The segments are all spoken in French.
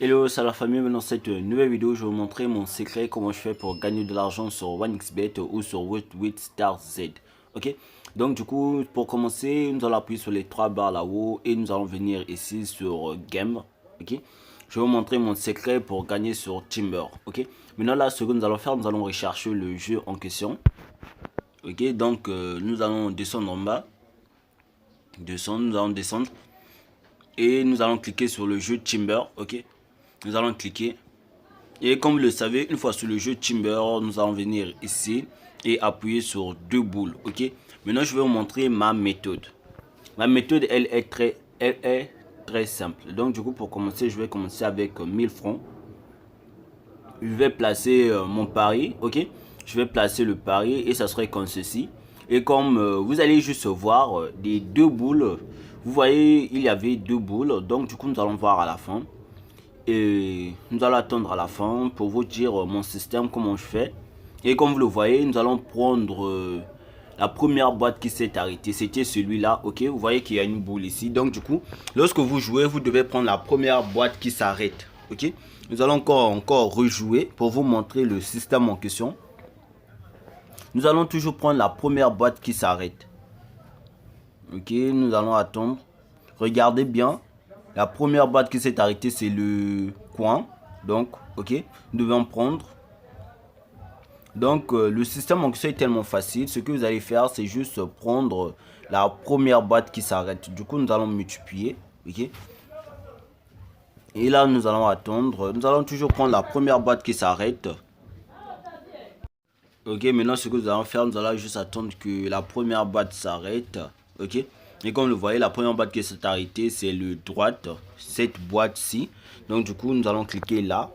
Hello, c'est la famille. Dans cette nouvelle vidéo, je vais vous montrer mon secret, comment je fais pour gagner de l'argent sur 1xBet ou sur WithStarZ. Ok, donc du coup, pour commencer, nous allons appuyer sur les trois barres là-haut et nous allons venir ici sur Game. Ok, je vais vous montrer mon secret pour gagner sur Timber. Ok, maintenant là, ce que nous allons faire, nous allons rechercher le jeu en question. Ok, donc nous allons descendre en bas. Nous allons descendre et nous allons cliquer sur le jeu Timber. Ok, nous allons cliquer. Et comme vous le savez, une fois sur le jeu Timber, nous allons venir ici et appuyer sur deux boules. Ok. Maintenant, je vais vous montrer ma méthode. Ma méthode, elle est très simple. Donc, du coup, pour commencer, je vais commencer avec 1000 francs. Je vais placer mon pari. Ok. Je vais placer le pari et ça serait comme ceci. Et comme vous allez juste voir des deux boules. Vous voyez, il y avait deux boules. Donc, du coup, nous allons voir à la fin. Et nous allons attendre à la fin pour vous dire mon système, comment je fais. Et comme vous le voyez, nous allons prendre la première boîte qui s'est arrêtée. C'était celui-là, ok. Vous voyez qu'il y a une boule ici. Donc du coup, lorsque vous jouez, vous devez prendre la première boîte qui s'arrête, ok. Nous allons encore rejouer pour vous montrer le système en question. Nous allons toujours prendre la première boîte qui s'arrête. Ok, nous allons attendre. Regardez bien. La première boîte qui s'est arrêtée, c'est le coin. Donc, ok, nous devons prendre. Donc, le système en question est tellement facile. Ce que vous allez faire, c'est juste prendre la première boîte qui s'arrête. Du coup, nous allons multiplier. Ok. Et là, nous allons attendre. Nous allons toujours prendre la première boîte qui s'arrête. Ok, maintenant, ce que nous allons faire, nous allons juste attendre que la première boîte s'arrête. Ok. Et comme vous le voyez, la première boîte qui s'est arrêtée, c'est le droite, cette boîte-ci. Donc, du coup, nous allons cliquer là.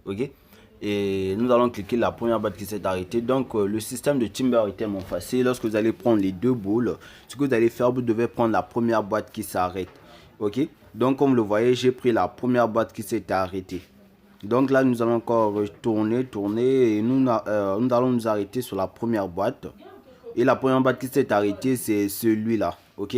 Ok. Et nous allons cliquer la première boîte qui s'est arrêtée. Donc, le système de Timber est tellement facile. Lorsque vous allez prendre les deux boules, ce que vous allez faire, vous devez prendre la première boîte qui s'arrête. Ok. Donc, comme vous le voyez, j'ai pris la première boîte qui s'est arrêtée. Donc là, nous allons encore tourner et nous allons nous arrêter sur la première boîte. Et la première boîte qui s'est arrêtée, c'est celui-là. Ok.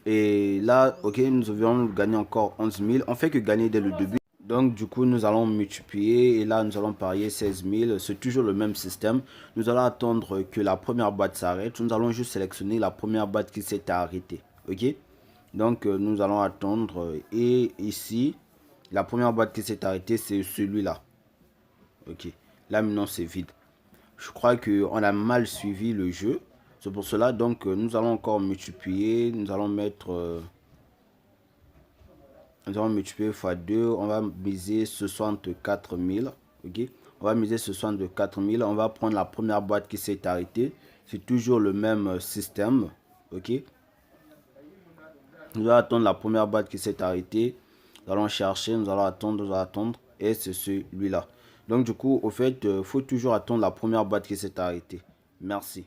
Et là, ok, nous avions gagné encore 11 000. On fait que gagner dès le début. Donc du coup, nous allons multiplier. Et là, nous allons parier 16 000. C'est toujours le même système. Nous allons attendre que la première boîte s'arrête. Nous allons juste sélectionner la première boîte qui s'est arrêtée. Ok. Donc nous allons attendre. Et ici, la première boîte qui s'est arrêtée, c'est celui-là. Ok. Là, maintenant, c'est vide. Je crois qu'on a mal suivi le jeu. C'est pour cela, donc, nous allons encore multiplier. Nous allons mettre... nous allons multiplier x 2. On va miser 64 000. Ok. On va miser 64 000. On va prendre la première boîte qui s'est arrêtée. C'est toujours le même système. Ok. Nous allons attendre la première boîte qui s'est arrêtée. Nous allons chercher, nous allons attendre. Et c'est celui-là. Donc du coup, au fait, il faut toujours attendre la première boîte qui s'est arrêtée. Merci.